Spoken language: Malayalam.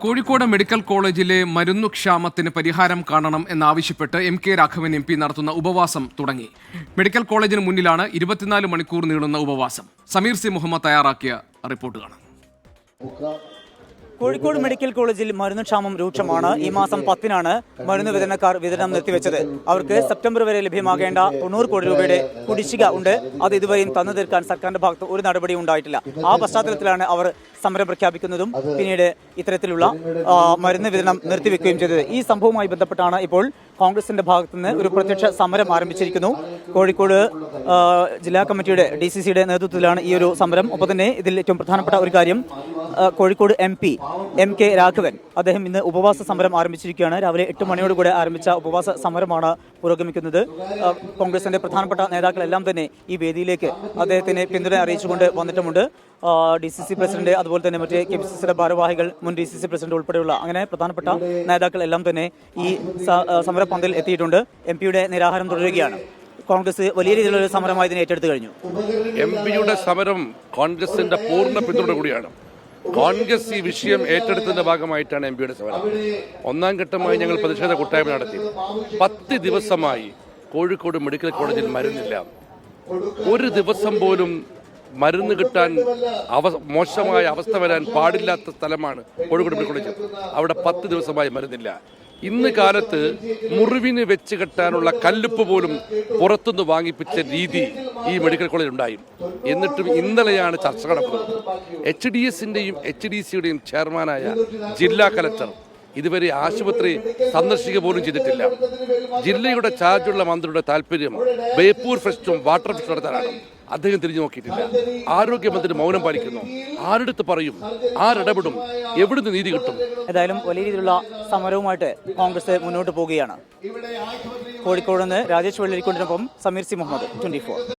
കോഴിക്കോട് മെഡിക്കൽ കോളേജിലെ മരുന്നുക്ഷാമത്തിന് പരിഹാരം കാണണം എന്നാവശ്യപ്പെട്ട് M K Raghavan M P നടത്തുന്ന ഉപവാസം തുടങ്ങി. മെഡിക്കൽ കോളേജിന് മുന്നിലാണ് 24 മണിക്കൂർ നീളുന്ന ഉപവാസം. സമീർ സി മുഹമ്മദ് തയ്യാറാക്കിയ റിപ്പോർട്ട് കാണാം. കോഴിക്കോട് മെഡിക്കൽ കോളേജിൽ മരുന്നുക്ഷാമം രൂക്ഷമാണ്. ഈ മാസം 10-നാണ് മരുന്ന് വിതരണക്കാർ വിതരണം നിർത്തിവെച്ചത്. അവർക്ക് സെപ്റ്റംബർ വരെ ലഭ്യമാകേണ്ട 90 കോടി രൂപയുടെ കുടിശ്ശിക ഉണ്ട്. അത് ഇതുവരെയും തന്നു തീർക്കാൻ സർക്കാരിന്റെ ഭാഗത്ത് ഒരു നടപടിയും ഉണ്ടായിട്ടില്ല. ആ പശ്ചാത്തലത്തിലാണ് അവർ സമരം പ്രഖ്യാപിക്കുന്നതും പിന്നീട് ഇത്തരത്തിലുള്ള മരുന്ന് വിതരണം നിർത്തിവെക്കുകയും ചെയ്തത്. ഈ സംഭവവുമായി ബന്ധപ്പെട്ടാണ് ഇപ്പോൾ കോൺഗ്രസിന്റെ ഭാഗത്തുനിന്ന് ഒരു പ്രത്യക്ഷ സമരം ആരംഭിച്ചിരിക്കുന്നു. കോഴിക്കോട് ജില്ലാ കമ്മിറ്റിയുടെ DCCയുടെ നേതൃത്വത്തിലാണ് ഈ ഒരു സമരം. ഒപ്പം തന്നെ ഇതിൽ ഏറ്റവും പ്രധാനപ്പെട്ട ഒരു കാര്യം, Kozhikode MP M K Raghavan അദ്ദേഹം ഇന്ന് ഉപവാസ സമരം ആരംഭിച്ചിരിക്കുകയാണ്. രാവിലെ 8 മണിയോടുകൂടെ ആരംഭിച്ച ഉപവാസ സമരമാണ് പുരോഗമിക്കുന്നത്. കോൺഗ്രസിന്റെ പ്രധാനപ്പെട്ട നേതാക്കളെല്ലാം തന്നെ ഈ വേദിയിലേക്ക് അദ്ദേഹത്തിന് പിന്തുണ അറിയിച്ചുകൊണ്ട് വന്നിട്ടുമുണ്ട്. DCC പ്രസിഡന്റ്, അതുപോലെ തന്നെ മറ്റ് KPCCയുടെ ഭാരവാഹികൾ, മുൻ DCC പ്രസിഡന്റ് ഉൾപ്പെടെയുള്ള അങ്ങനെ പ്രധാനപ്പെട്ട നേതാക്കൾ എല്ലാം തന്നെ ഈ സമരപന്തലിൽ എത്തിയിട്ടുണ്ട്. MP-യുടെ നിരാഹാരം തുടരുകയാണ്. കോൺഗ്രസ് വലിയ രീതിയിലുള്ള ഒരു സമരമായി ഇതിനെ ഏറ്റെടുത്തു കഴിഞ്ഞു. MP-യുടെ സമരം കോൺഗ്രസിന്റെ പൂർണ്ണ പിന്തുണ കൂടിയാണ്. കോൺഗ്രസ് ഈ വിഷയം ഏറ്റെടുത്തതിന്റെ ഭാഗമായിട്ടാണ് MP-യുടെ സമരം. ഒന്നാം ഘട്ടമായി ഞങ്ങൾ പ്രതിഷേധ കൂട്ടായ്മ നടത്തി. 10 ദിവസമായി കോഴിക്കോട് മെഡിക്കൽ കോളേജിൽ മരുന്നില്ല. ഒരു ദിവസം പോലും മരുന്ന് കിട്ടാൻ മോശമായ അവസ്ഥ വരാൻ പാടില്ലാത്ത സ്ഥലമാണ് കോഴിക്കോട് മെഡിക്കൽ കോളേജ്. അവിടെ 10 ദിവസമായി മരുന്നില്ല. ഇന്ന് കാലത്ത് മുറിവിന് വെച്ച് കെട്ടാനുള്ള കല്ലുപ്പ് പോലും പുറത്തുനിന്ന് വാങ്ങിപ്പിച്ച രീതി ഈ മെഡിക്കൽ കോളേജിൽ ഉണ്ടായി. എന്നിട്ടും ഇന്നലെയാണ് ചർച്ച നടക്കുന്നത്. HDSന്റെയും HDCയുടെയും ചെയർമാനായ ജില്ലാ കലക്ടർ ഇതുവരെ ആശുപത്രി സന്ദർശിക്കുക പോലും ചെയ്തിട്ടില്ല. ജില്ലയുടെ ചാർജുള്ള മന്ത്രിയുടെ താല്പര്യം ബേപ്പൂർ ഫെസ്റ്റും വാട്ടർ ഫെസ്റ്റും നടത്താനാണ്. അദ്ദേഹം തിരിഞ്ഞു നോക്കിയിട്ടില്ല. ആരോഗ്യമന്ത്രി മൗനം പാലിക്കുന്നു. ആരെടുത്ത് പറയും, ആരിടപെടും, എവിടുന്ന് നീതി കിട്ടും? ഏതായാലും വലിയ രീതിയിലുള്ള സമരവുമായിട്ട് കോൺഗ്രസ് മുന്നോട്ട് പോവുകയാണ്. കോഴിക്കോട് നിന്ന് രാജേഷ് വെള്ളരിക്കൊണ്ടിനൊപ്പം സമീർ സി മുഹമ്മദ്, 24.